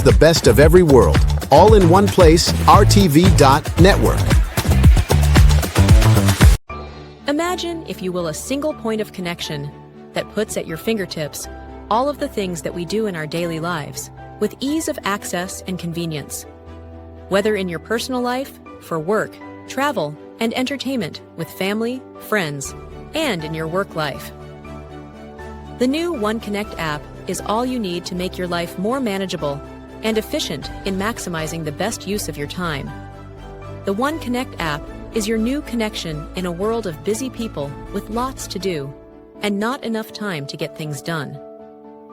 the best of every world, all in one place, RTV.network. Imagine, if you will, a single point of connection that puts at your fingertips all of the things that we do in our daily lives with ease of access and convenience. Whether in your personal life, for work, travel, and entertainment with family, friends, and in your work life. The new OneConnect app is all you need to make your life more manageable and efficient in maximizing the best use of your time. The OneConnect app is your new connection in a world of busy people with lots to do and not enough time to get things done.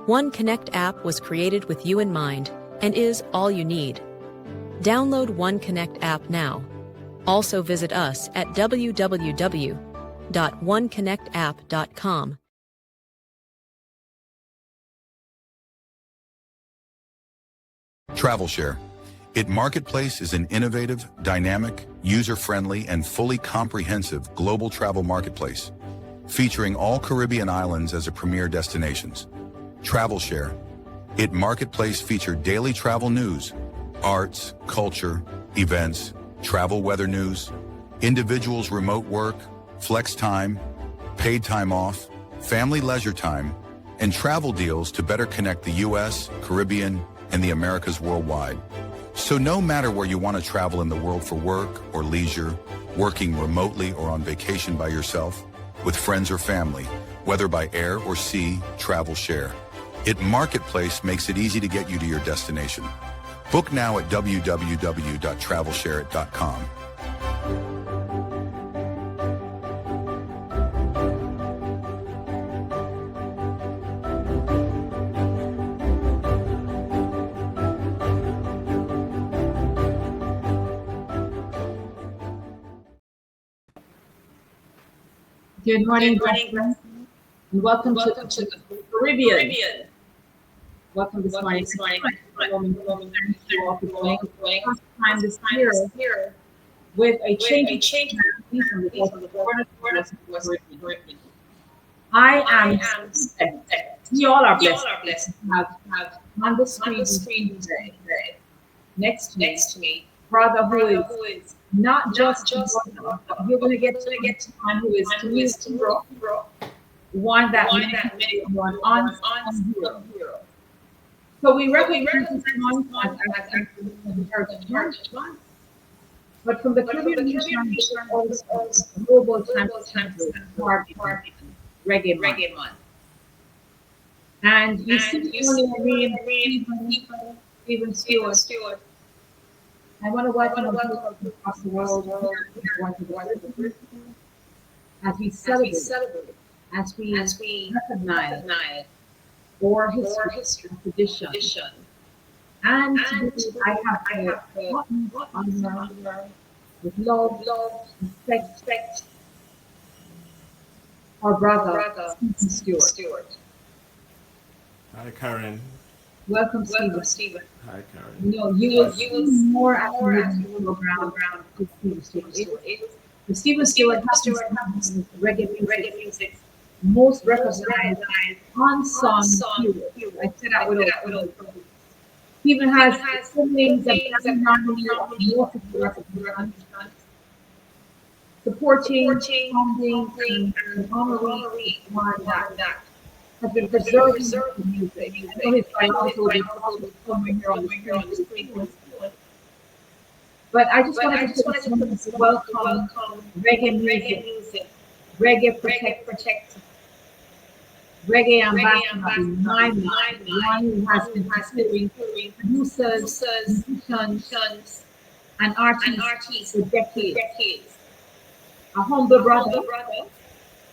OneConnect app was created with you in mind and is all you need. Download OneConnect app now. Also visit us at www.oneconnectapp.com. TravelShare. It Marketplace is an innovative, dynamic, user-friendly, and fully comprehensive global travel marketplace, featuring all Caribbean islands as a premier destinations. TravelShare. It Marketplace featured daily travel news, arts, culture, events, travel weather news, individuals' remote work, flex time, paid time off, family leisure time, and travel deals to better connect the U.S., Caribbean, and the Americas worldwide. So no matter where you want to travel in the world for work or leisure, working remotely or on vacation by yourself, with friends or family, whether by air or sea, TravelShare. It Marketplace makes it easy to get you to your destination. Book now at www.travelshareit.com. Good morning, and welcome to the Caribbean. Welcome this morning. First time this year with a change from the Caribbean. I am we all are blessed to have on the screen today next to me brother who is not just brother, but you're going to get to one who is to me one that many one on hero. So we recognize this one as Heritage Month, but from the Caribbean global time reggae month. And you see only Stephen Stewart. I want to welcome people across the world as we celebrate, as we recognize our history and tradition. And today I have the honor with love, respect, our brother, Stephen Stewart. Hi, Karen. Welcome, Stephen. Hi, Karen. You know, you will more at the program with Stephen Stewart. The Stephen Stewart has reggae music, most recognized unsung hero. I said that with Stephen has siblings and family supporting, funding, and honoring one that has been preserving the music. I know his biology will be somewhere here on the screen. But I just wanted to welcome reggae music, reggae protect, reggae ambassador, one who has been considering producers, musicians, and artists for decades. A humble brother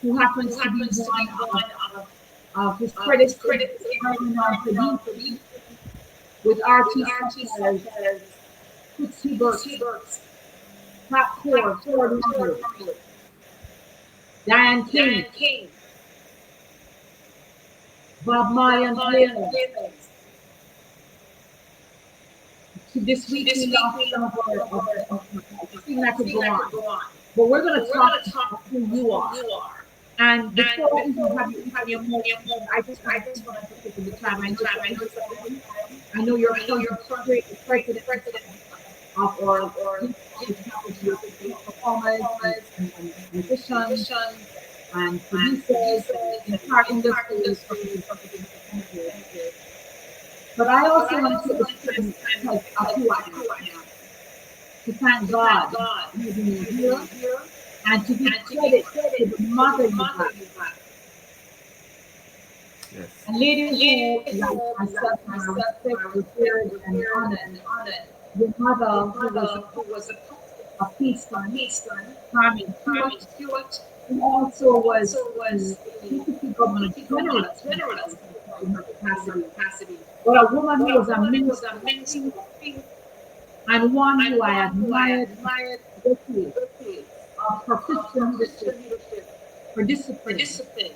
who happens to be one of his critics with artists such as Tootsie Burks, Pat Core, Diane King, Bob Marley and Players. This week we lost some of our thing that could go on. But we're going to talk about who you are. And before we have your moment, I just want to take the time. I know I know you're currently the president of our performers and musicians and producers in the art industry. But I also want to take this time because of who I am, to thank God for having me here and to give credit to the mother you have. Yes. A lady who, like myself, and I respect, revered, and honored your mother, who was a peaceful, charming, Stewart, who also was the deputy governor general in her capacity, but a woman who was a minister and one who I admired greatly of her Christian leadership, her discipline,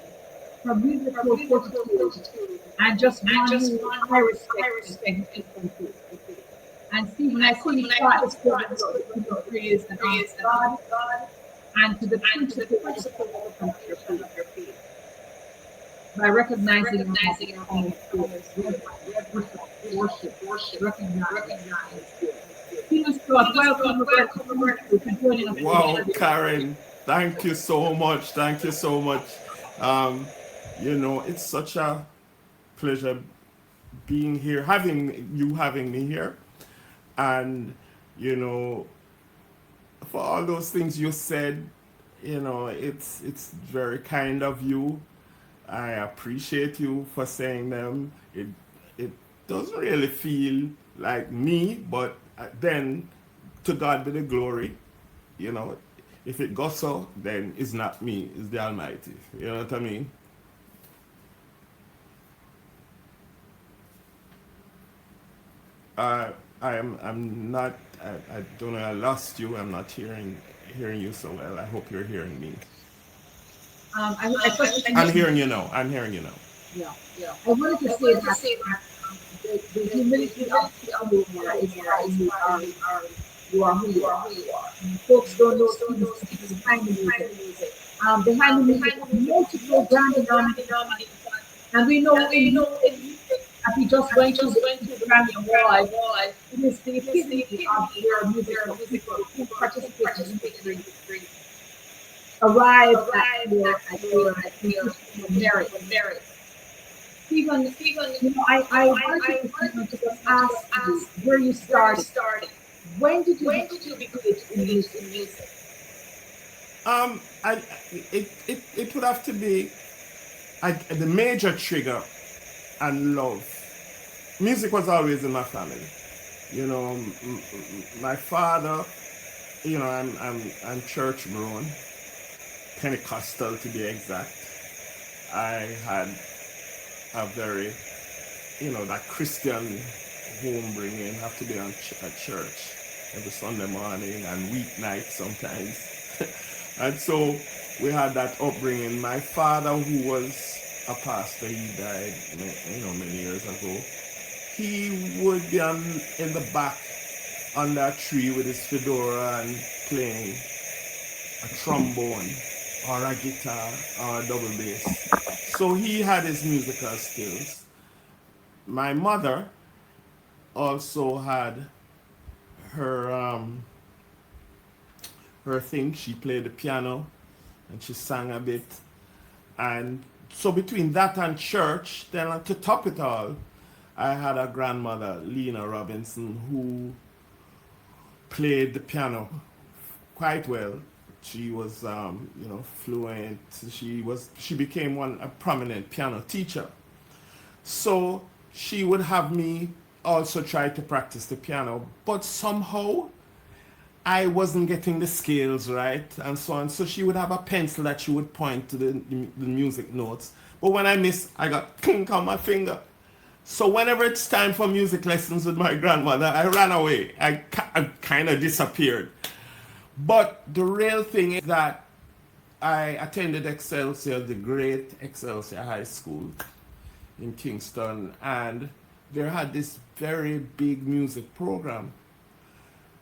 her musical fortitude, and just one who I respect and thank. And see, when I see you start this program, to praise and honor God and to the principle of your faith by recognizing your own worship, recognize. Stephen Scott, welcome to joining us. Wow, Karen, thank you so much. Thank you so much. You know, it's such a pleasure being here, having me here. And, you know, for all those things you said, you know, it's very kind of you. I appreciate you for saying them. It doesn't really feel like me, but then to God be the glory. You know, if it goes so, then it's not me, it's the Almighty. You know what I mean? I'm not. I don't know. I lost you. I'm not hearing you so well. I hope you're hearing me. I'm hearing you now. I'm hearing you now. Yeah. I wanted to say that the humility of who you are is why you are who you are. And folks don't know Stephen's behind the music. Behind the music, multiple Grammy nominations, and we know that he just went to the Grammy Award. It is the epitome of your musical people who participate in history arrive at your merit. Stephen, you know, I wanted to just ask you where you started. When did you begin in music? It would have to be the major trigger and love. Music was always in my family. You know, my father, you know, I'm church grown, Pentecostal to be exact. I had a very, you know, that Christian home bringing, have to be at church every Sunday morning and weeknight sometimes. And so we had that upbringing. My father, who was a pastor, he died, you know, many years ago. He would be in the back under a tree with his fedora and playing a trombone or a guitar or a double bass. So he had his musical skills. My mother also had her thing. She played the piano and she sang a bit. And so between that and church, then to top it all, I had a grandmother, Lena Robinson, who played the piano quite well. She was, you know, fluent. She became a prominent piano teacher. So she would have me also try to practice the piano, but somehow I wasn't getting the scales right and so on. So she would have a pencil that she would point to the music notes. But when I missed, I got kink on my finger. So whenever it's time for music lessons with my grandmother, I ran away. I kind of disappeared. But the real thing is that I attended Excelsior, the great Excelsior High School in Kingston, and they had this very big music program,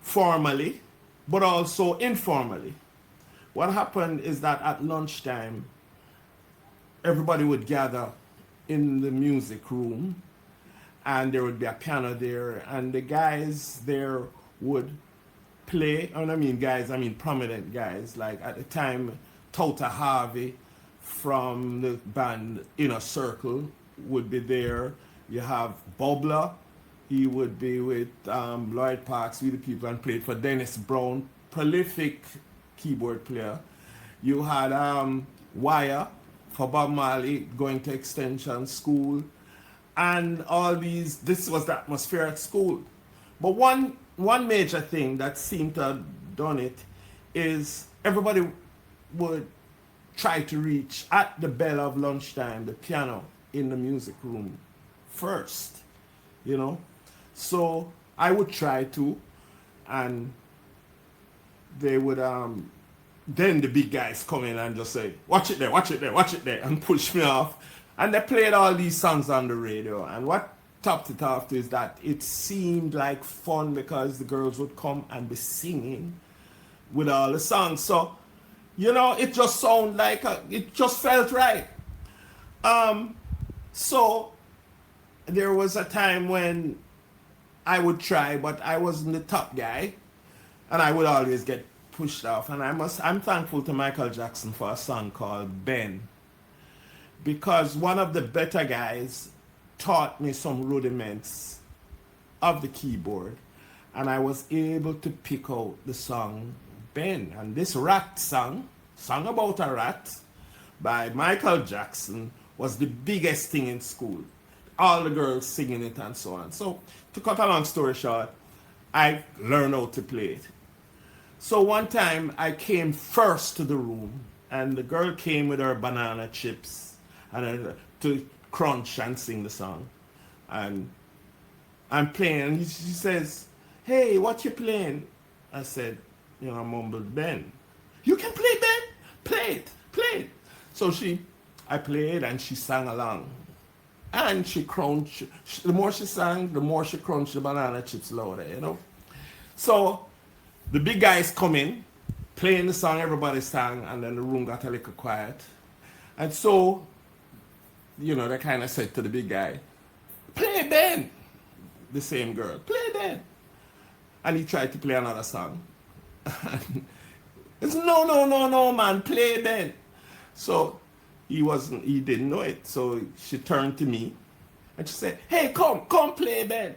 formally, but also informally. What happened is that at lunchtime, everybody would gather in the music room, and there would be a piano there, and the guys there would play. And I mean guys, I mean prominent guys. Like at the time, Tota Harvey from the band Inner Circle would be there. You have Bobla. He would be with Lloyd Parks, with the people, and played for Dennis Brown, prolific keyboard player. You had Wire for Bob Marley, going to extension school, and all these. This was the atmosphere at school. But one major thing that seemed to have done it is everybody would try to reach at the bell of lunchtime the piano in the music room first, you know. So I would try to, and they would then the big guys come in and just say, watch it there, watch it there, watch it there, and push me off. And they played all these songs on the radio. And what topped it off is that it seemed like fun because the girls would come and be singing with all the songs. So, you know, it just sounded like, it just felt right. So there was a time when I would try, but I wasn't the top guy, and I would always get pushed off. And I'm thankful to Michael Jackson for a song called Ben, because one of the better guys taught me some rudiments of the keyboard, and I was able to pick out the song Ben. And this rat song about a rat by Michael Jackson, was the biggest thing in school. All the girls singing it and so on. So to cut a long story short, I learned how to play it. So one time I came first to the room, and the girl came with her banana chips and to crunch and sing the song. And I'm playing, and she says, "Hey, what you playing?" I said, you know, I mumbled, "Ben." "You can play Ben? Play it, play it." So I played, and she sang along. And she crunched, the more she sang, the more she crunched the banana chips louder, you know. So the big guys come in, playing the song, everybody sang, and then the room got a little quiet. And so, you know, they kind of said to the big guy, "Play Ben." The same girl, "Play Ben." And he tried to play another song. It's no, man, play Ben. So he didn't know it. So she turned to me and she said, "Hey, come play Ben."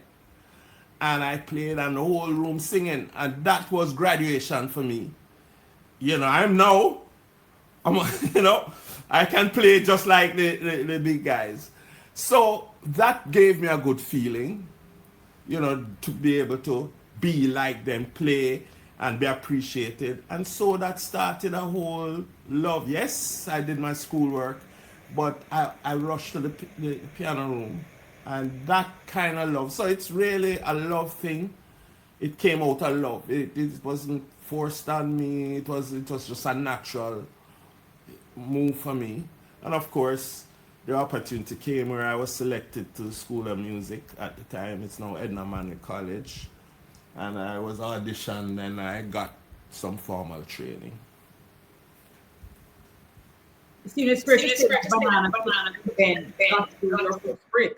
And I played, and the whole room singing, and that was graduation for me. You know, you know, I can play just like the big guys. So that gave me a good feeling, you know, to be able to be like them, play and be appreciated. And so that started a whole love. Yes, I did my schoolwork, but I rushed to the piano room, and that kind of love. So it's really a love thing. It came out of love. It wasn't forced on me. It was just a natural move for me. And of course, the opportunity came where I was selected to the School of Music at the time. It's now Edna Manley College. And I was auditioned, and I got some formal training. See, the spirit is banana, Ben, got to your first break.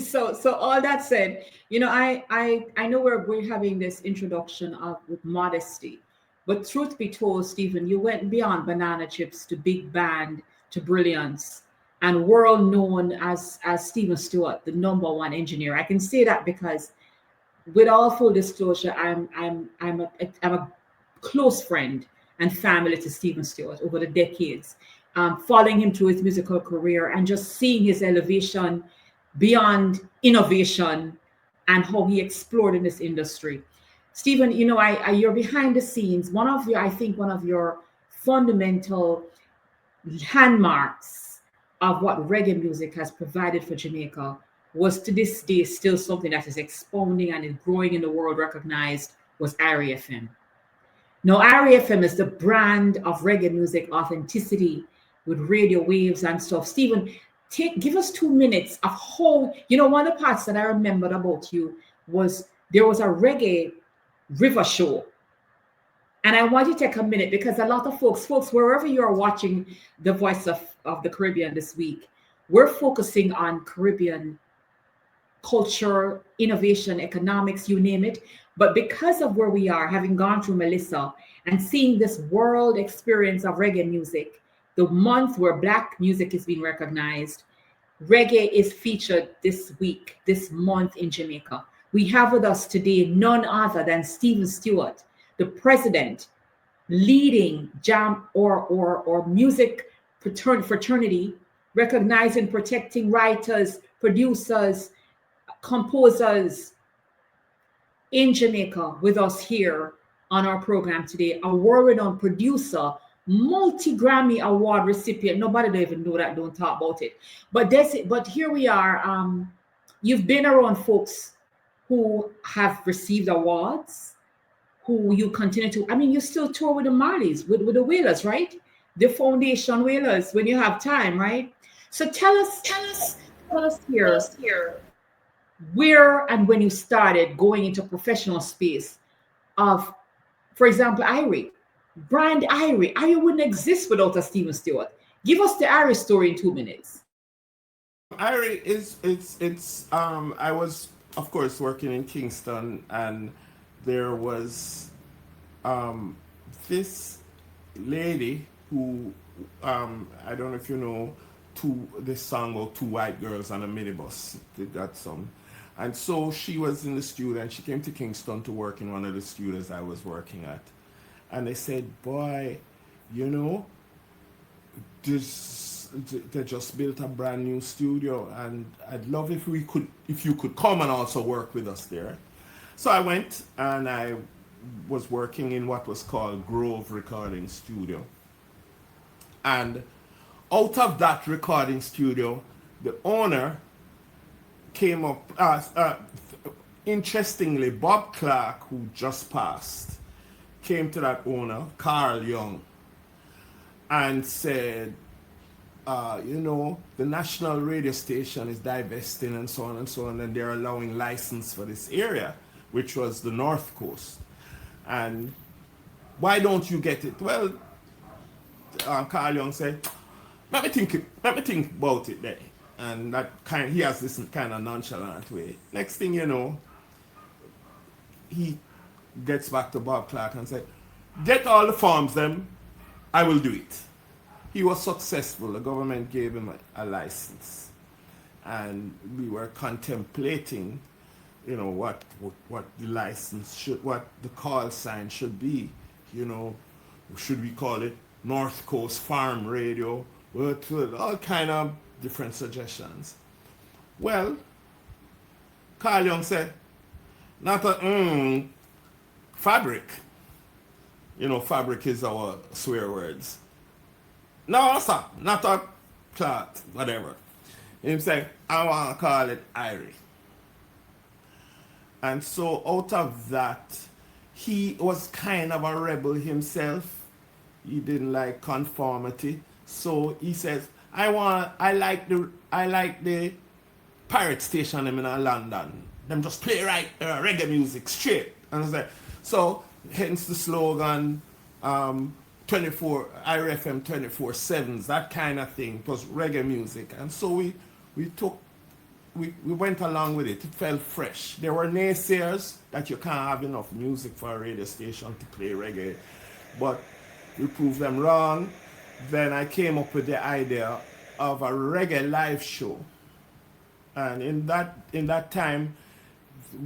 So all that said, you know, I know we're having this introduction with modesty, but truth be told, Stephen, you went beyond banana chips to big band to brilliance, and world known as Stephen Stewart, the #1 engineer. I can say that because, with all full disclosure, I'm a close friend and family to Stephen Stewart over the decades, following him through his musical career and just seeing his elevation beyond innovation and how he explored in this industry. Stephen, you know, you're behind the scenes. I think one of your fundamental landmarks of what reggae music has provided for Jamaica was, to this day, still something that is expounding and is growing in the world recognized, was Irie FM. Now, Irie FM is the brand of reggae music authenticity with radio waves and stuff. Stephen, give us 2 minutes of how, you know, one of the parts that I remembered about you was there was a reggae river show. And I want you to take a minute, because a lot of folks, wherever you're watching the Voice of the Caribbean this week, we're focusing on Caribbean culture, innovation, economics, you name it. But because of where we are, having gone through Melissa and seeing this world experience of reggae music, the month where Black music is being recognized, reggae is featured this week, this month in Jamaica. We have with us today none other than Stephen Stewart, the president, leading jam or music fraternity, recognizing, protecting writers, producers, composers in Jamaica with us here on our program today. A world-renowned producer, multi-Grammy Award recipient. Nobody don't even know that, don't talk about it. But here we are. You've been around folks who have received awards, who you continue to, I mean, you still tour with the Marleys, with the Wailers, right? The Foundation Wailers when you have time, right? So tell us here where and when you started going into professional space of, for example, Irie. Brand Irie. Irie wouldn't exist without a Stephen Stewart. Give us the Irie story in 2 minutes. Irie I was, of course, working in Kingston, and there was this lady who, I don't know if you know, this song about two white girls on a minibus. They got some. And so she was in the studio, and she came to Kingston to work in one of the studios I was working at. And they said, boy, you know, they just built a brand new studio, and I'd love if you could come and also work with us there. So I went, and I was working in what was called Grove Recording Studio. And out of that recording studio, the owner came up, interestingly, Bob Clark, who just passed, came to that owner, Carl Young, and said, you know, the national radio station is divesting and so on, and they're allowing license for this area, which was the North Coast. And why don't you get it? Well, Carl Young said, let me think about it there. And he has this kind of nonchalant way. Next thing you know, he gets back to Bob Clark and said, get all the forms them, I will do it. He was successful. The government gave him a license. And we were contemplating, you know, what the license should, what the call sign should be. You know, should we call it North Coast Farm Radio? All kind of different suggestions. Well, Carl Young said, not a fabric. You know, fabric is our swear words. No, sir, not a cloth, whatever. He said, I want to call it Irie. And so out of that, he was kind of a rebel himself. He didn't like conformity. So he says, I like the pirate station in London. Them just play reggae music straight. And I said, so hence the slogan 24 IRFM 24/7s, that kind of thing. It was reggae music. And so we went along with it. It felt fresh. There were naysayers that you can't have enough music for a radio station to play reggae, but we proved them wrong. Then I came up with the idea of a reggae live show. And in that time,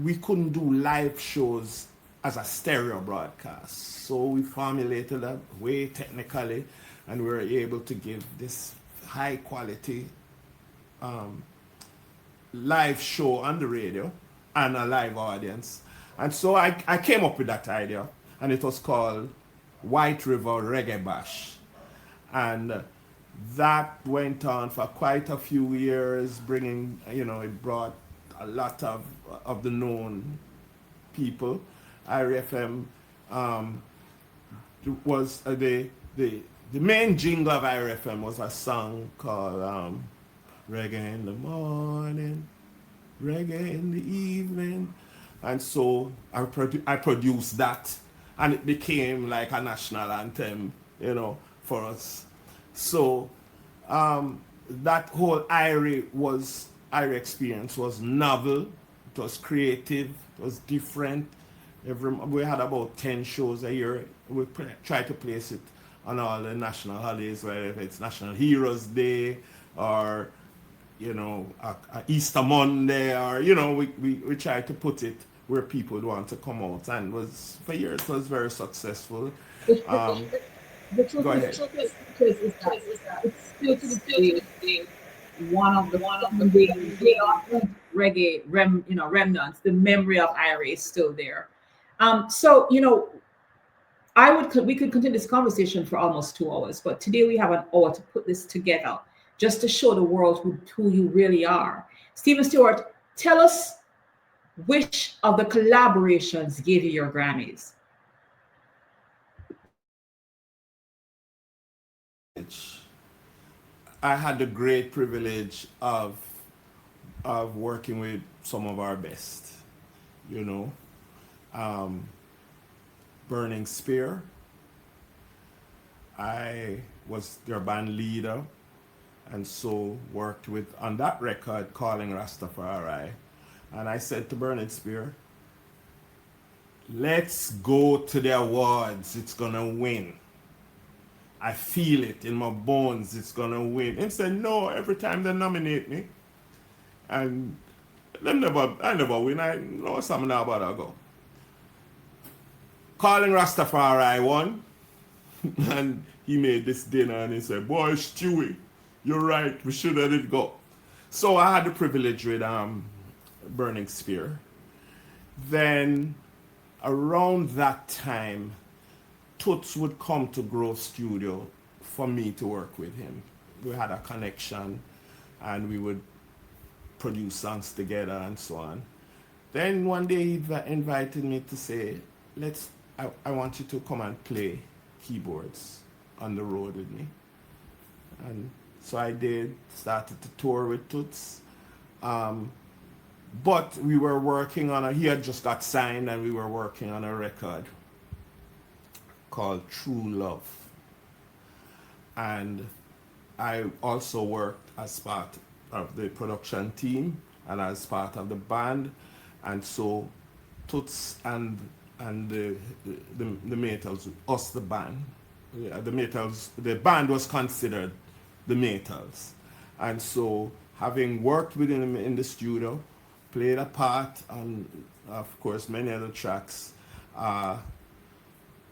we couldn't do live shows as a stereo broadcast. So we formulated a way technically, and we were able to give this high quality live show on the radio and a live audience. And so I came up with that idea, and it was called White River Reggae Bash. And that went on for quite a few years, bringing, you know, it brought a lot of the known people. IRFM was the main jingle of IRFM was a song called Reggae in the Morning, Reggae in the Evening. And so I produced that, and it became like a national anthem, you know, for us. So that whole Irie experience was novel. It was creative. It was different. We had about 10 shows a year. We try to place it on all the national holidays, whether it's National Heroes Day or a Easter Monday, or we try to put it where people would want to come out, and for years it was very successful. The truth Go ahead. is that it's still to this day one of the reggae remnants. The memory of Irie is still there. So we could continue this conversation for almost 2 hours, but today we have an hour to put this together, just to show the world who you really are. Stephen Stewart, tell us which of the collaborations gave you your Grammys. I had the great privilege of working with some of our best, Burning Spear. I was their band leader, and so worked on that record, Calling Rastafari. And I said to Burning Spear, let's go to the awards, it's gonna win. I feel it in my bones, it's gonna win. And said, no, every time they nominate me, and I never win. I know something now about I go. Calling Rastafari won, and he made this dinner and he said, boy, Stewie, you're right, we should let it go. So I had the privilege with Burning Spear. Then around that time, Toots would come to Grove Studio for me to work with him. We had a connection and we would produce songs together and so on. Then one day he invited me to say, I want you to come and play keyboards on the road with me. And so I did, started to tour with Toots. But we were working he had just got signed, and we were working on a record called True Love. And I also worked as part of the production team and as part of the band. And so Toots and the Maytals, us the band, the Maytals, the band was considered the Maytals. And so having worked with him in the studio, played a part on, of course, many other tracks,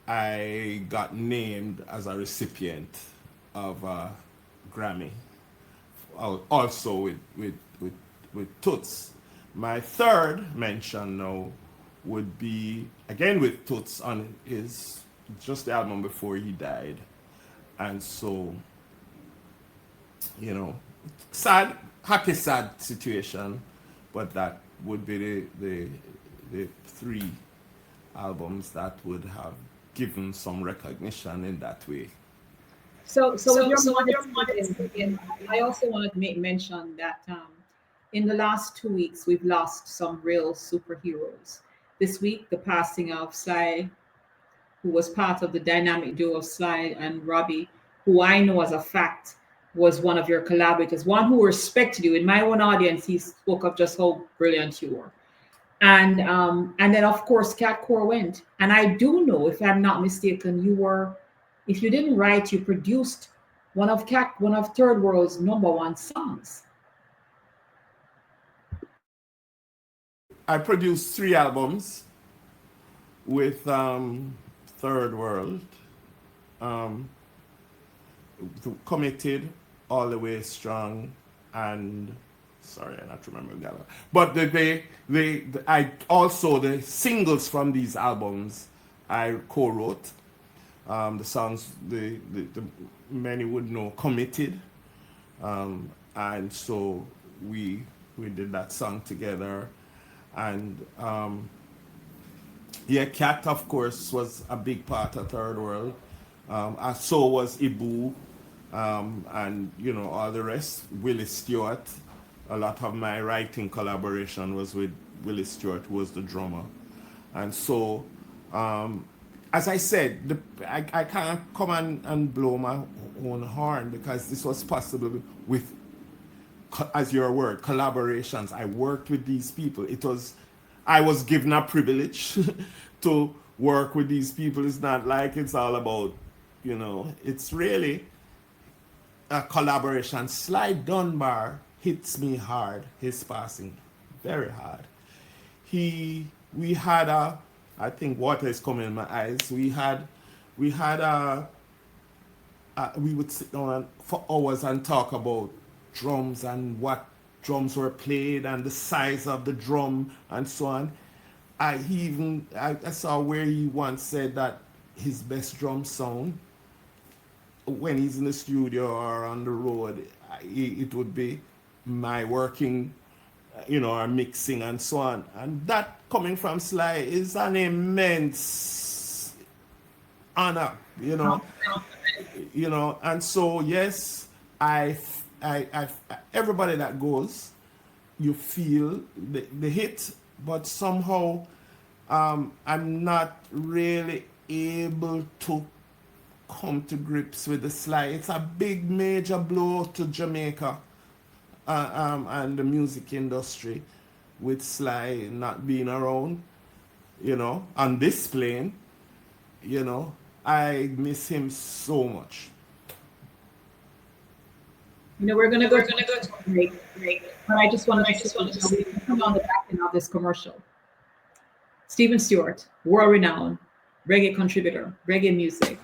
I got named as a recipient of a Grammy, also with Toots. My third mention now would be, again with Toots, on just the album before he died. And so, sad, happy, sad situation, but that would be the 3 albums that would have given some recognition in that way. So with your modesty, I also wanted to make mention that in the last 2 weeks, we've lost some real superheroes. This week, the passing of Sly, who was part of the dynamic duo of Sly and Robbie, who I know as a fact was one of your collaborators, one who respected you. In my own audience, he spoke of just how brilliant you were. And then, of course, Cat Core went. And I do know, if I'm not mistaken, if you didn't write, you produced one of Third World's #1 songs. I produced 3 albums with Third World, Committed, All the Way Strong, and sorry, I not remember the other. But the singles from these albums I co-wrote. The songs the many would know, Committed, and so we did that song together. And Cat, of course, was a big part of Third World. So was Ibu, and all the rest. Willie Stewart. A lot of my writing collaboration was with Willie Stewart, who was the drummer. And so, as I said, I can't come and blow my own horn, because this was possible with as your word, collaborations. I worked with these people. I was given a privilege to work with these people. It's not like it's all about, it's really a collaboration. Sly Dunbar hits me hard, his passing, very hard. We had I think water is coming in my eyes. We would sit down for hours and talk about drums and what drums were played and the size of the drum and so on. I saw where he once said that his best drum sound when he's in the studio or on the road, it would be my working, or mixing and so on. And that coming from Sly is an immense honor, and so yes, I everybody that goes, you feel the hit, but somehow I'm not really able to come to grips with the Sly. It's a big major blow to Jamaica and the music industry with Sly not being around, on this plane. I miss him so much. We're gonna go to break. But I just wanted to come on the back end of this commercial. Stephen Stewart, world-renowned reggae contributor, reggae music.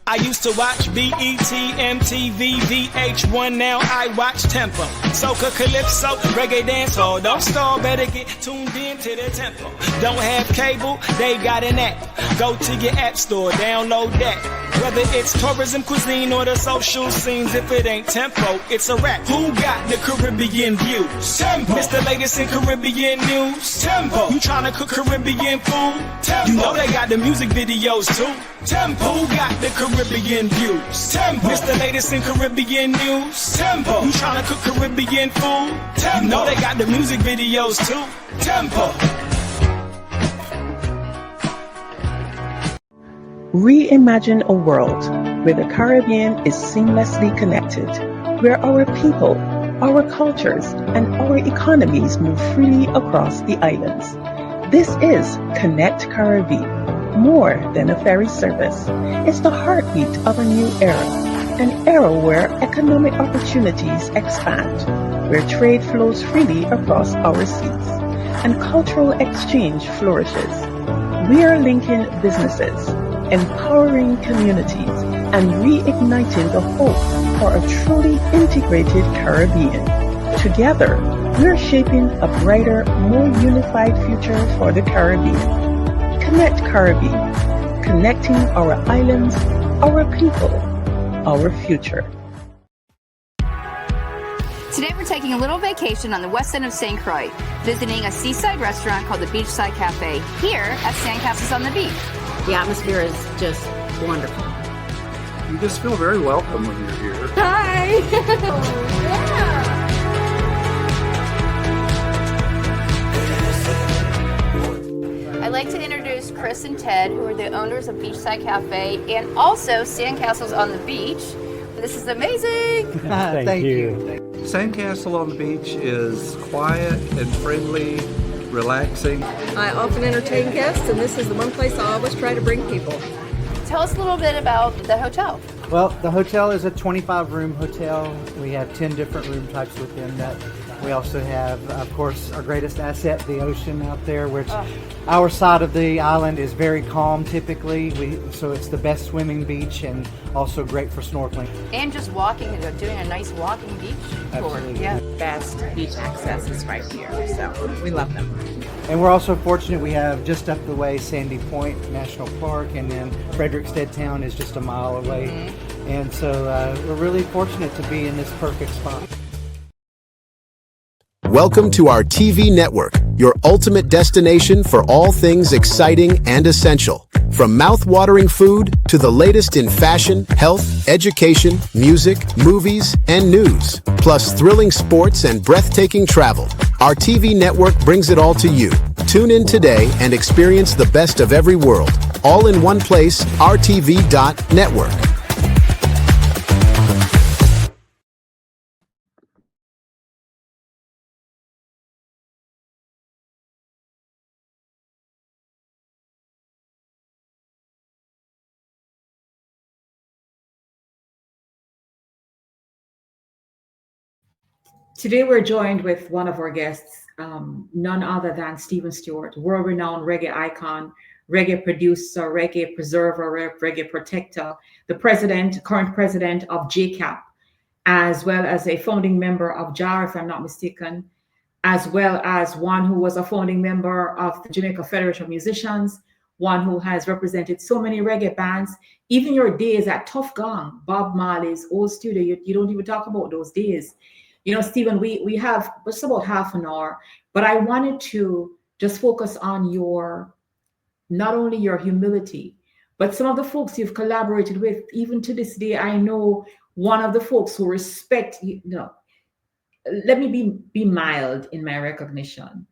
I used to watch BET, MTV, VH1, now I watch Tempo. Soca, Calypso, Reggae Dancehall. Don't stall, better get tuned in to the tempo. Don't have cable, they got an app. Go to your app store, download that. Whether it's tourism, cuisine, or the social scenes, if it ain't Tempo, it's a rap. Who got the Caribbean views? Tempo. Mr. Latest in Caribbean news? Tempo. You tryna cook Caribbean food? Tempo. You know they got the music videos too. Tempo. Who got the Caribbean views? Tempo. Mr. Latest in Caribbean news? Tempo. You tryna cook Caribbean food? Tempo. You know they got the music videos too. Tempo. Reimagine a world where the Caribbean is seamlessly connected, where our people, our cultures, and our economies move freely across the islands. This is Connect Caribbean, more than a ferry service. It's the heartbeat of a new era, an era where economic opportunities expand, where trade flows freely across our seas, and cultural exchange flourishes. We are linking businesses, empowering communities, and reigniting the hope for a truly integrated Caribbean. Together, we're shaping a brighter, more unified future for the Caribbean. Connect Caribbean, connecting our islands, our people, our future. Today we're taking a little vacation on the west end of St. Croix, visiting a seaside restaurant called the Beachside Cafe here at Sandcastles on the Beach. The atmosphere is just wonderful. You just feel very welcome when you're here. Hi! I'd like to introduce Chris and Ted, who are the owners of Beachside Cafe and also Sandcastles on the Beach. This is amazing! Thank you. Sandcastle on the Beach is quiet and friendly, relaxing. I often entertain guests, and this is the one place I always try to bring people. Tell us a little bit about the hotel. Well, the hotel is a 25-room hotel. We have 10 different room types within that. We also have, of course, our greatest asset, the ocean out there, which our side of the island is very calm typically. So it's the best swimming beach and also great for snorkeling. And just walking, doing a nice walking beach tour. Yeah. Best beach access is right here, so we love them. And we're also fortunate we have just up the way Sandy Point National Park, and then Frederickstead Town is just a mile away. Mm-hmm. And so we're really fortunate to be in this perfect spot. Welcome to our TV network, your ultimate destination for all things exciting and essential. From mouth-watering food to the latest in fashion, health, education, music, movies, and news, plus thrilling sports and breathtaking travel, our TV network brings it all to you. Tune in today and experience the best of every world, all in one place, RTV.network. Today we're joined with one of our guests, none other than Stephen Stewart, world-renowned reggae icon, reggae producer, reggae preserver, reggae protector, the current president of JCAP, as well as a founding member of JAR, if I'm not mistaken, as well as one who was a founding member of the Jamaica Federation of Musicians, one who has represented so many reggae bands. Even your days at Tough Gong, Bob Marley's old studio, you don't even talk about those days. You know, Stephen, we have just about half an hour, but I wanted to just focus on not only your humility, but some of the folks you've collaborated with. Even to this day, I know one of the folks who respect, let me be mild in my recognition.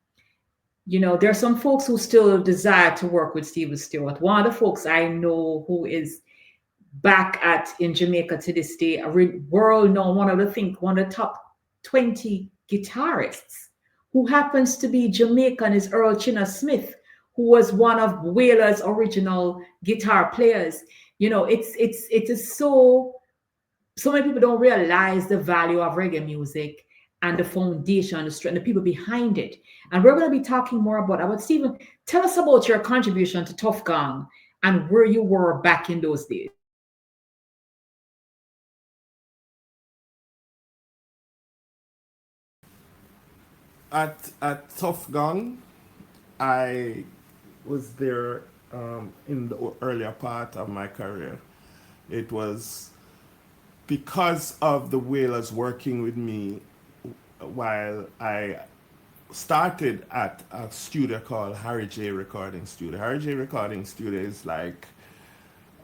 You know, there are some folks who still desire to work with Stephen Stewart. One of the folks I know who is back in Jamaica to this day, a world known, one of the top 20 guitarists, who happens to be Jamaican, is Earl Chinna Smith, who was one of Wailer's original guitar players. You know, it is so many people don't realize the value of reggae music and the foundation, the strength, the people behind it. And we're going to be talking more about Stephen. Tell us about your contribution to Tough Gong and where you were back in those days. At Tough Gong, I was there in the earlier part of my career. It was because of the Wailers working with me while I started at a studio called Harry J Recording Studio. Harry J Recording Studio is like,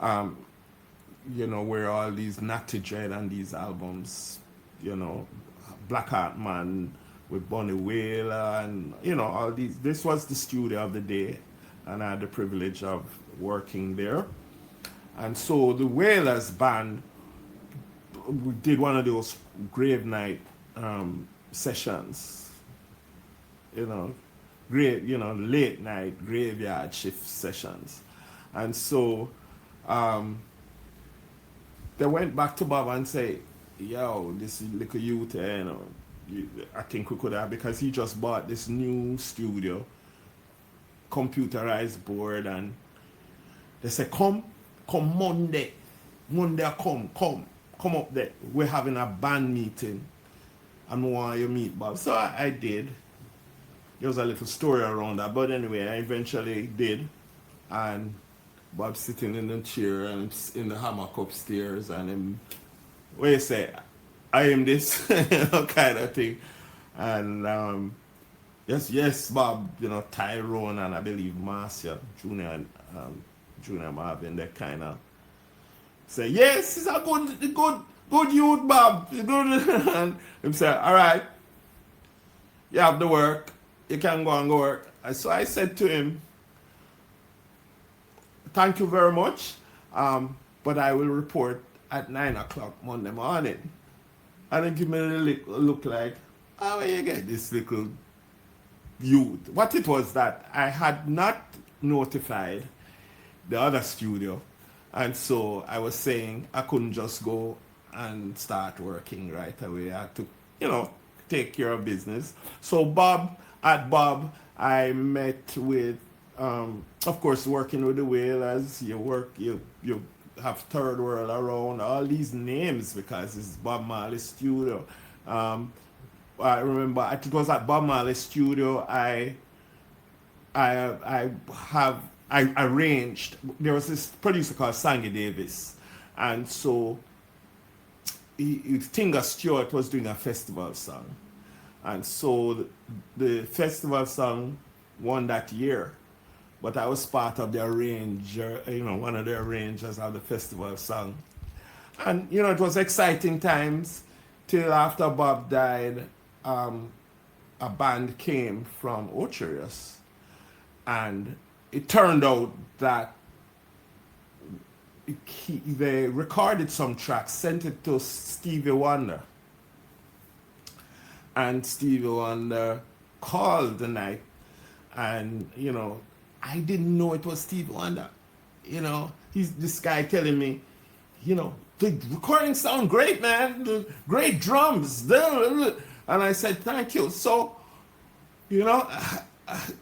where all these Natty Dread and these albums, Blackheart Man with Bonnie Wailer and, all these. This was the studio of the day, and I had the privilege of working there. And so the Wailers band, we did one of those grave night sessions, late night graveyard shift sessions. And so they went back to Bob and say, yo, this little youth, I think we could have, because he just bought this new studio, computerized board, and they said, come Monday, come up there. We're having a band meeting and we want you to meet Bob. So I did. There was a little story around that, but anyway, I eventually did. And Bob's sitting in the chair and in the hammock upstairs, and him, what you say, I am this kind of thing. And yes, Bob, Tyrone and I believe Marcia, Junior Marvin, they kind of say, yes, he's a good youth, Bob. And him say, all right, you have the work, you can go and go work. And so I said to him, thank you very much, but I will report at 9 o'clock Monday morning. And then give me a look like, how you get this little youth? What it was that I had not notified the other studio. And so I was saying I couldn't just go and start working right away. I had to, take care of business. So at Bob, I met with, of course, working with the Wailers. You have Third World around, all these names, because it's Bob Marley's studio. I remember it was at Bob Marley's studio. I arranged. There was this producer called Sangy Davis, and so Tinga Stewart was doing a festival song, And so the festival song won that year. But I was part of the arranger, one of the arrangers of the festival song. And, it was exciting times till after Bob died, a band came from Ocherius. And it turned out that they recorded some tracks, sent it to Stevie Wonder. And Stevie Wonder called the night. And, I didn't know it was Stevie Wonder. He's this guy telling me, the recording sound great, man. The great drums. And I said, thank you. So,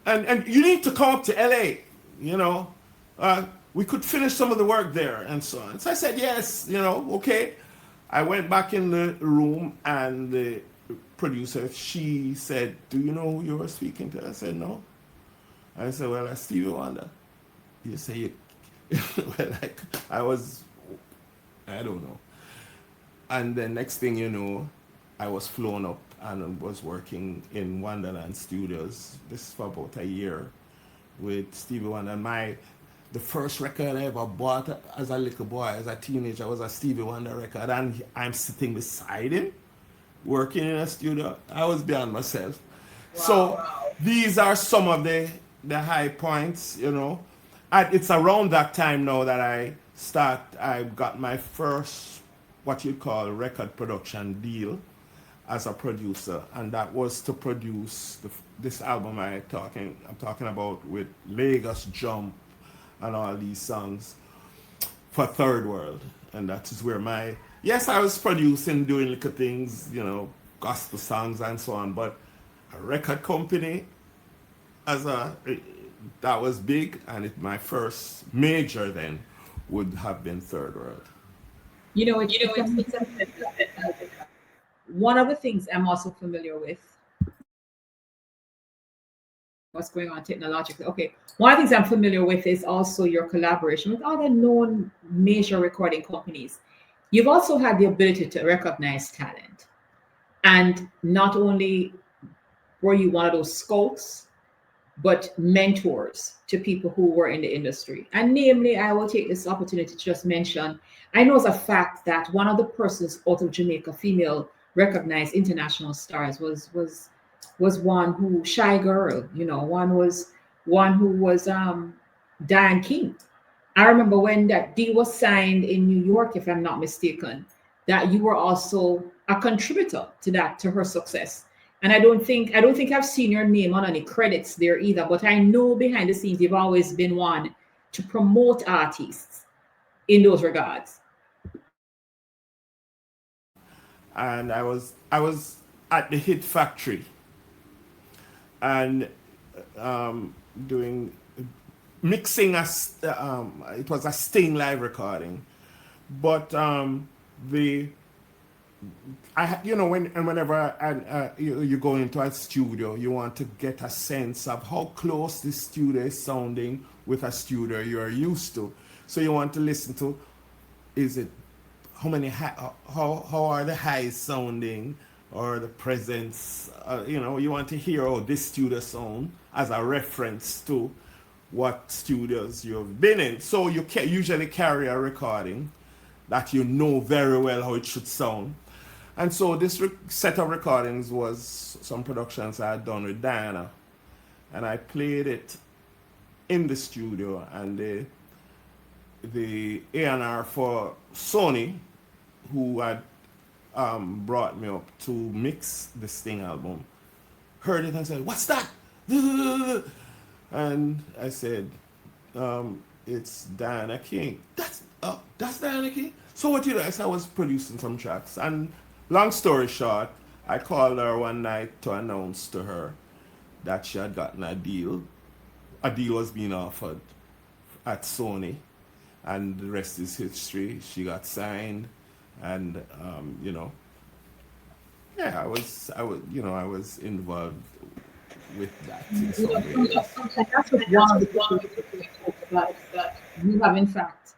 and you need to come up to LA, we could finish some of the work there and so on. So I said, yes, okay. I went back in the room and the producer, she said, do you know who you were speaking to? I said, no. I said, well, that's Stevie Wonder. You say, well, I don't know. And the next thing you know, I was flown up and was working in Wonderland Studios. This is for about a year with Stevie Wonder. And the first record I ever bought as a little boy, as a teenager, was a Stevie Wonder record. And I'm sitting beside him, working in a studio. I was beyond myself. Wow. So these are some of the high points, It's around that time now that I got my first, what you call, record production deal as a producer, and that was to produce this album I'm talking about with Lagos Jump and all these songs for Third World. And that is where I was producing, doing little things, gospel songs and so on, but a record company that was big, and my first major then would have been Third World. One of the things I'm also familiar with, what's going on technologically. Okay, one of the things I'm familiar with is also your collaboration with other known major recording companies. You've also had the ability to recognize talent. And not only were you one of those scouts, but mentors to people who were in the industry. And namely, I will take this opportunity to just mention, I know as a fact that one of the persons out of Jamaica, female recognized international stars, was one who, Shy Girl, one who was Diane King. I remember when that deal was signed in New York, if I'm not mistaken, that you were also a contributor to her success. And I don't think I've seen your name on any credits there either, but I know behind the scenes you've always been one to promote artists in those regards. And I was at the Hit Factory and mixing it was a Sting live recording, but whenever you go into a studio, you want to get a sense of how close the studio is sounding with a studio you're used to. So you want to listen to, how are the highs sounding, or the presence, you want to hear how this studio sound as a reference to what studios you've been in. So you can usually carry a recording that you know very well how it should sound. And so this set of recordings was some productions I had done with Diana. And I played it in the studio, and the A&R for Sony, who had brought me up to mix the Sting album, heard it and said, "What's that?" And I said, "It's Diana King." That's Diana King? So what you do? I said I was producing some tracks, and long story short, I called her one night to announce to her that she had gotten a deal. A deal was being offered at Sony, and the rest is history. She got signed, and I was involved with that in some ways. That's what one of the things we talk about, that you have in fact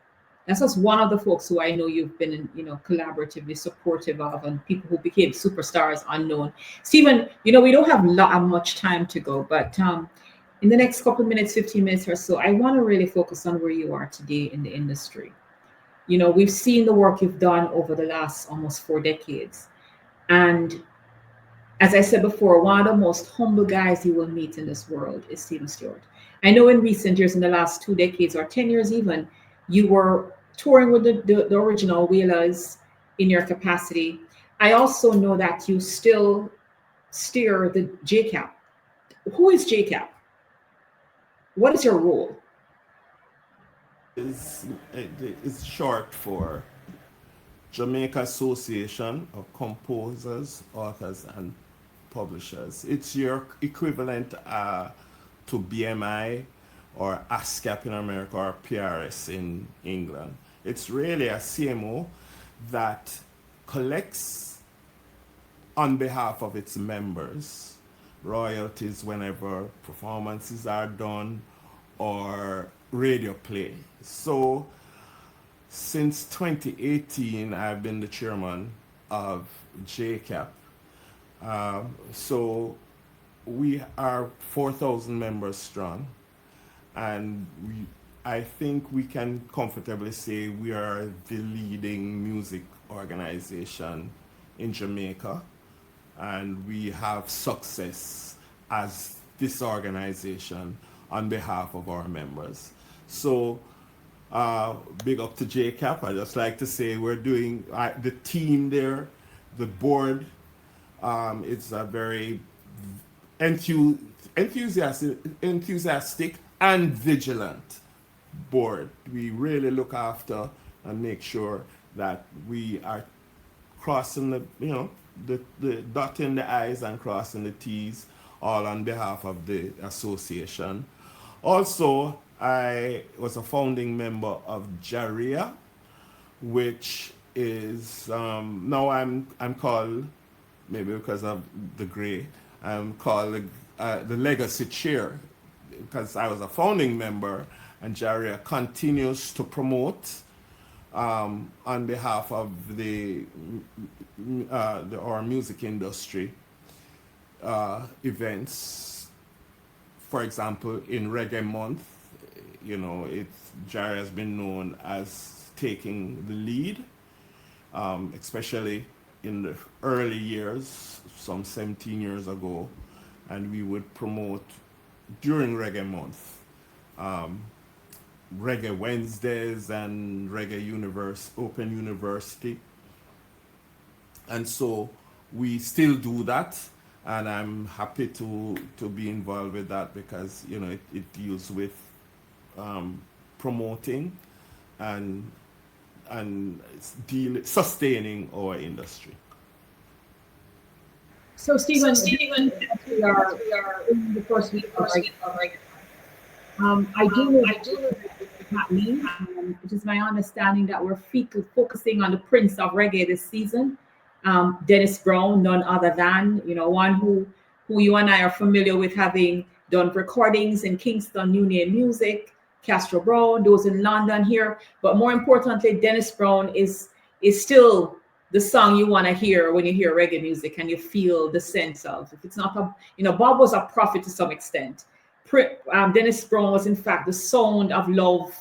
That's just one of the folks who I know you've been, collaboratively supportive of, and people who became superstars unknown. Stephen, we don't have much time to go, but in the next couple of minutes, 15 minutes or so, I want to really focus on where you are today in the industry. We've seen the work you've done over the last almost 4 decades. And as I said before, one of the most humble guys you will meet in this world is Stephen Stewart. I know in recent years, in the last 2 decades or 10 years even, you were touring with the original Wailers in your capacity. I also know that you still steer the JCAP. Who is JCAP? What is your role? It's short for Jamaica Association of Composers, Authors, and Publishers. It's your equivalent to BMI or ASCAP in America or PRS in England. It's really a CMO that collects on behalf of its members royalties whenever performances are done or radio play. So since 2018, I've been the chairman of JCAP. So we are 4,000 members strong, and I think we can comfortably say we are the leading music organization in Jamaica, and we have success as this organization on behalf of our members. So big up to JCAP. I just like to say we're doing, the team there, the board, it's a very enthusiastic and vigilant board. We really look after and make sure that we are crossing the dotting the I's and crossing the T's, all on behalf of the association. Also, I was a founding member of JARIA, which is now I'm called, maybe because of the gray, I'm called the legacy chair, because I was a founding member, and JARIA continues to promote on behalf of our music industry events. For example, in Reggae Month, JARIA has been known as taking the lead, especially in the early years, some 17 years ago, and we would promote during Reggae Month, Reggae Wednesdays and Reggae Open University. And so we still do that, and I'm happy to be involved with that because it deals with promoting and sustaining our industry. So Stephen, we are in the first week of Reggae. I do know what's happening. It is my understanding that we're focusing on the Prince of Reggae this season, Dennis Brown, none other than one who you and I are familiar with, having done recordings in Kingston, New Name Music, Castro Brown, those in London here. But more importantly, Dennis Brown is still the song you want to hear when you hear reggae music, and you feel the sense of, if it's not Bob was a prophet to some extent. Dennis Brown was in fact the sound of love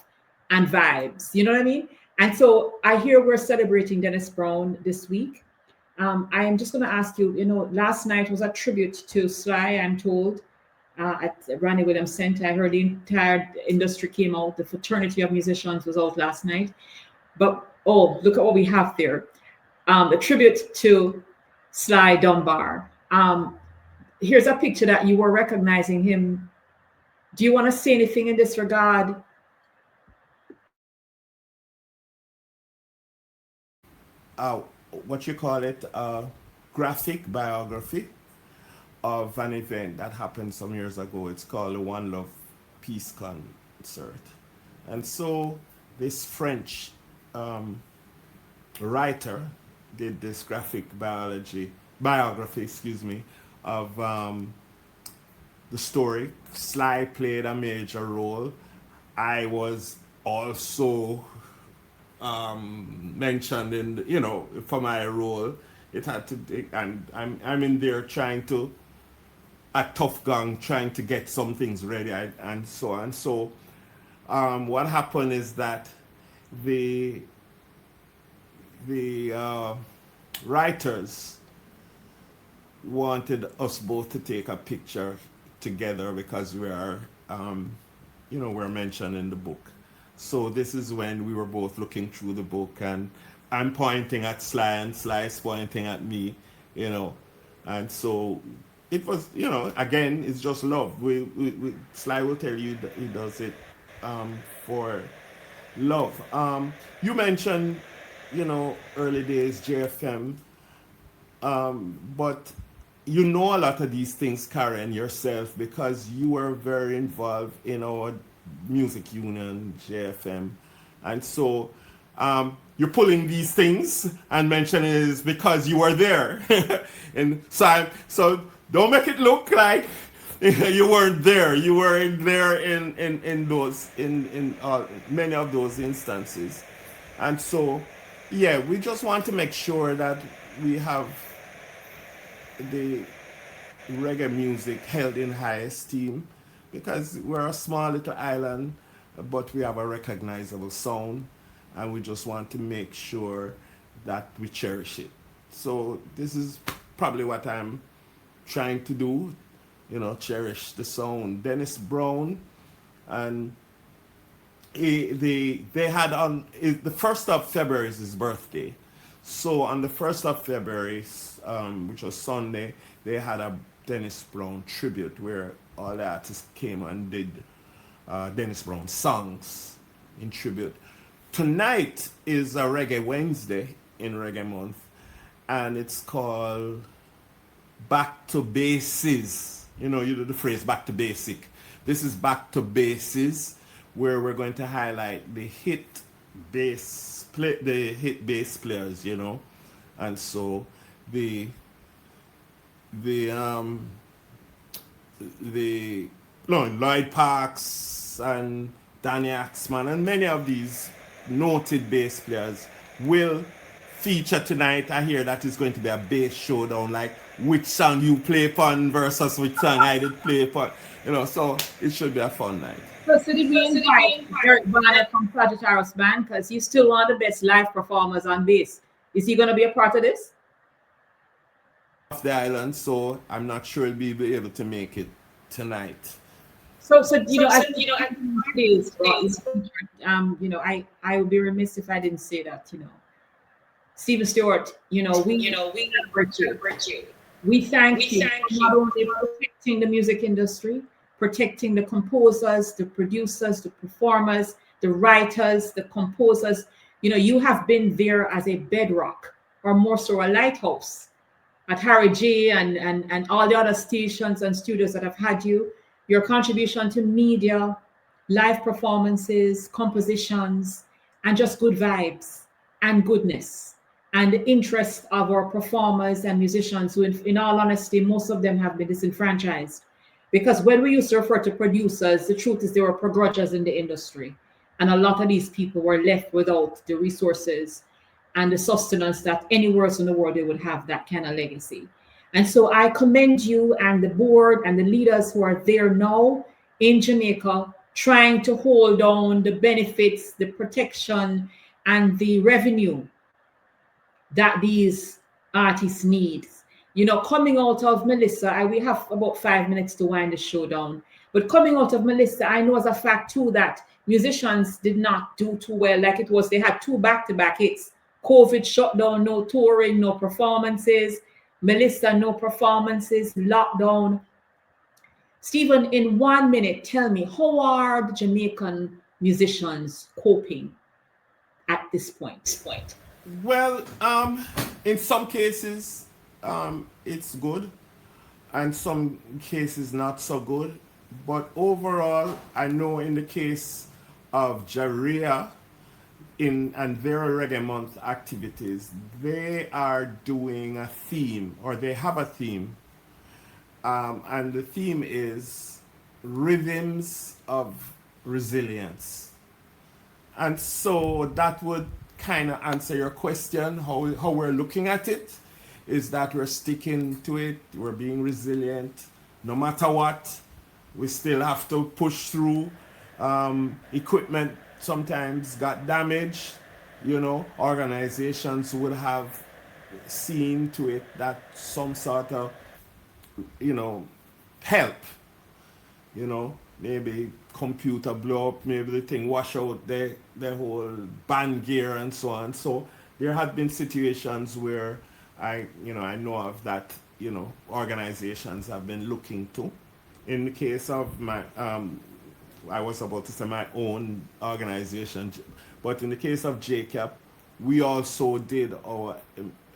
and vibes, you know what I mean? And so I hear we're celebrating Dennis Brown this week. I am just going to ask you, last night was a tribute to Sly, I'm told, at Randy Williams Center. I heard the entire industry came out. The fraternity of musicians was out last night. But, look at what we have there. The tribute to Sly Dunbar. Here's a picture that you were recognizing him. Do you want to say anything in this regard? What you call it, graphic biography of an event that happened some years ago. It's called the One Love Peace Concert. And so this French writer did this graphic biography, of the story. Sly played a major role. I was also mentioned in, you know, for my role, it had to, and I'm in there trying to, at Tough Gang, trying to get some things ready and so on. So what happened is that the writers wanted us both to take a picture together because we are, you know, we're mentioned in the book. So this is when we were both looking through the book, and I'm pointing at Sly and Sly's pointing at me, you know, and so it was, you know, again, it's just love. Sly will tell you that he does it for love. You mentioned, you know, early days JFM, but you know a lot of these things, Karen, yourself, because you were very involved in our music union, JFM. And so you're pulling these things and mentioning it is because you were there. And so don't make it look like you weren't there. You were there in those, in many of those instances. And so, yeah, we just want to make sure that we have the reggae music held in high esteem, because we're a small little island, but we have a recognizable sound, and we just want to make sure that we cherish it. So this is probably what I'm trying to do, you know, cherish the sound. Dennis Brown, and they had on the 1st of February is his birthday. So on the 1st of February, which was Sunday, they had a Dennis Brown tribute where all the artists came and did Dennis Brown songs in tribute. Tonight is a Reggae Wednesday in Reggae Month, and it's called Back to Bases. You know, you do the phrase back to basic. This is Back to Bases, where we're going to highlight the hit bass players, you know. And so Lloyd Parks and Danny Axman and many of these noted bass players will feature tonight. I hear that it's going to be a bass showdown, like which song you play fun versus which song I did play fun, you know, so it should be a fun night. So did we invite Eric Bonner from Sagittarius Band, because he's still one of the best live performers on bass. Is he going to be a part of this? Off the island, so I'm not sure he'll be able to make it tonight. So you know, I would be remiss if I didn't say that, you know. Stephen Stewart, we celebrate you. We thank you for not only protecting the music industry, protecting the composers, the producers, the performers, the writers, the composers. You know, you have been there as a bedrock, or more so a lighthouse, at Harry J and all the other stations and studios that have had you. Your contribution to media, live performances, compositions, and just good vibes and goodness, and the interest of our performers and musicians who, in all honesty, most of them have been disenfranchised. Because when we used to refer to producers, the truth is they were begrudgers in the industry. And a lot of these people were left without the resources and the sustenance that anywhere else in the world they would have that kind of legacy. And so I commend you and the board and the leaders who are there now in Jamaica, trying to hold on the benefits, the protection, and the revenue that these artists need. You know, coming out of Melissa, we have about 5 minutes to wind the show down. But coming out of Melissa, I know as a fact too that musicians did not do too well like it was. They had 2 back-to-back hits. COVID shut down, no touring, no performances. Melissa, no performances, lockdown. Stephen, in 1 minute, tell me, how are the Jamaican musicians coping at this point? Well, in some cases, it's good, and some cases not so good. But overall, I know in the case of Jaria and their Reggae Month activities, they are doing a theme, or they have a theme, and the theme is Rhythms of Resilience. And so that would kind of answer your question, how we're looking at it, is that we're sticking to it. We're being resilient. No matter what, we still have to push through. Equipment sometimes got damaged. You know, organizations would have seen to it that some sort of, you know, help. You know, maybe computer blow up, maybe the thing wash out the whole band gear and so on. So there have been situations where I know of that, you know, organizations have been looking to. In the case of my, I was about to say my own organization, but in the case of JCAP, we also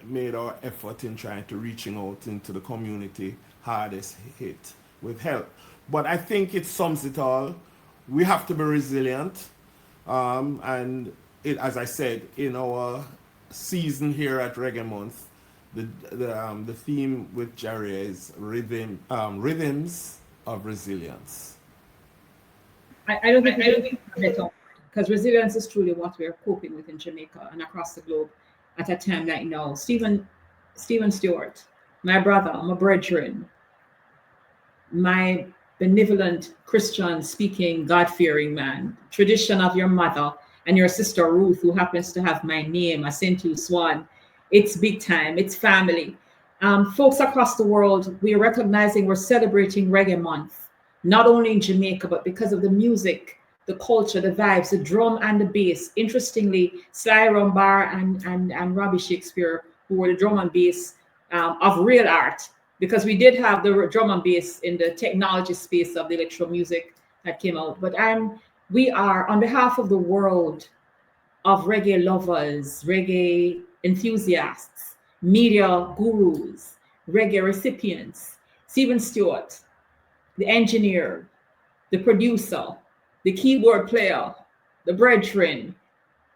made our effort in trying to reaching out into the community hardest hit with help. But I think it sums it all. We have to be resilient, and as I said, in our season here at Reggae Month, the theme with Jerry is rhythms of resilience. I don't think because resilience is truly what we are coping with in Jamaica and across the globe at a time like now. Stephen Stewart, my brother, my brethren, my benevolent Christian speaking, God-fearing man, tradition of your mother and your sister Ruth, who happens to have my name, I sent you Swan. It's big time, it's family. Folks across the world, we're recognizing we're celebrating Reggae Month, not only in Jamaica, but because of the music, the culture, the vibes, the drum and the bass. Interestingly, Sly Rumbar and Robbie Shakespeare, who were the drum and bass of real art, because we did have the drum and bass in the technology space of the electro music that came out. But we are, on behalf of the world of reggae lovers, reggae enthusiasts, media gurus, reggae recipients, Stephen Stewart, the engineer, the producer, the keyboard player, the brethren,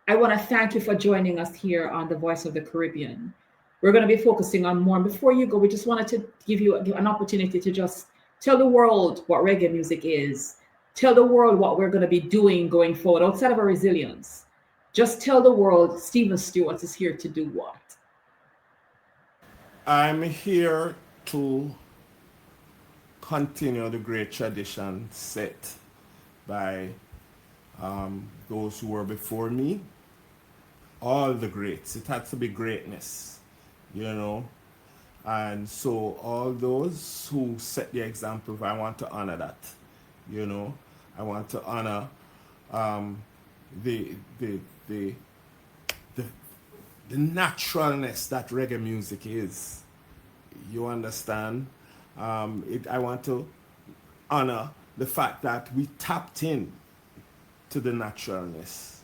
I want to thank you for joining us here on The Voice of the Caribbean. We're going to be focusing on more. And before you go, we just wanted to give you an opportunity to just tell the world what reggae music is. Tell the world what we're going to be doing going forward outside of our resilience. Just tell the world Stephen Stewart is here to do what? I'm here to continue the great tradition set by those who were before me. All the greats. It had to be greatness, you know. And so all those who set the example, I want to honor that, you know. I want to honor the naturalness that reggae music is. You understand? I want to honor the fact that we tapped in to the naturalness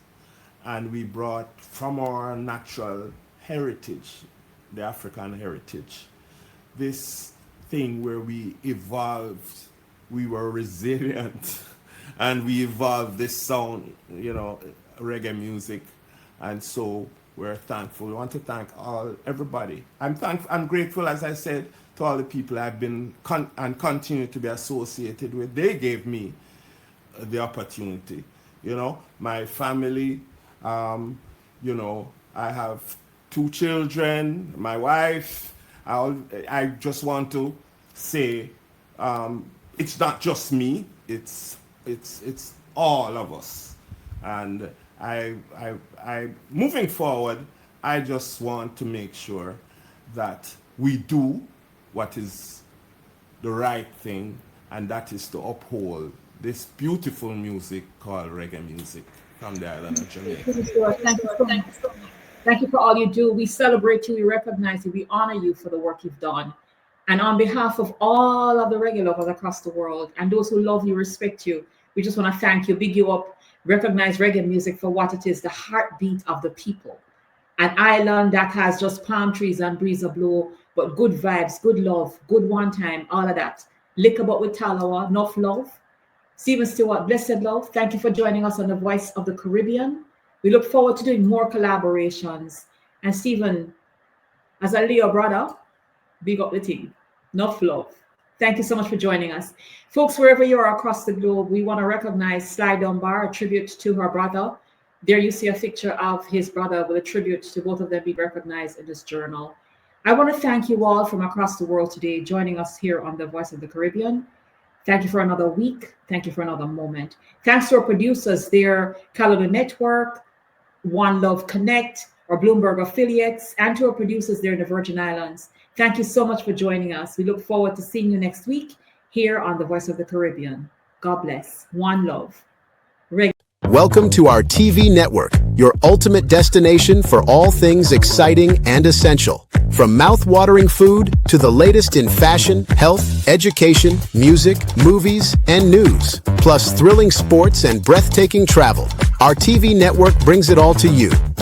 and we brought from our natural heritage, the African heritage, this thing where we evolved, we were resilient, and we evolved this sound, you know, reggae music. And so we're thankful. We want to thank everybody. I'm grateful, as I said, to all the people I've been and continue to be associated with. They gave me the opportunity. You know, my family, you know, I have 2 children, my wife. I just want to say it's not just me, it's all of us. And I moving forward, I just want to make sure that we do what is the right thing, and that is to uphold this beautiful music called reggae music from the island of Jamaica. Thank you so much. Thank you for all you do. We celebrate you, we recognize you, we honor you for the work you've done. And on behalf of all of the reggae lovers across the world and those who love you, respect you, we just want to thank you, big you up, recognize reggae music for what it is, the heartbeat of the people. An island that has just palm trees and breeze a blow, but good vibes, good love, good one time, all of that. Lick about with Talawa, enough love. Stephen Stewart, blessed love. Thank you for joining us on The Voice of the Caribbean. We look forward to doing more collaborations. And Stephen, as a Leo brother, big up the team. Enough love. Thank you so much for joining us. Folks, wherever you are across the globe, we want to recognize Sly Dunbar, a tribute to her brother. There you see a picture of his brother with a tribute to both of them being recognized in this journal. I want to thank you all from across the world today joining us here on the Voice of the Caribbean. Thank you for another week. Thank you for another moment. Thanks to our producers there, Calendar Network, One Love Connect, our Bloomberg affiliates, and to our producers there in the Virgin Islands. Thank you so much for joining us. We look forward to seeing you next week here on the Voice of the Caribbean. God bless. One love. Welcome to our TV network, your ultimate destination for all things exciting and essential. From mouth-watering food to the latest in fashion, health, education, music, movies, and news, plus thrilling sports and breathtaking travel. Our TV network brings it all to you.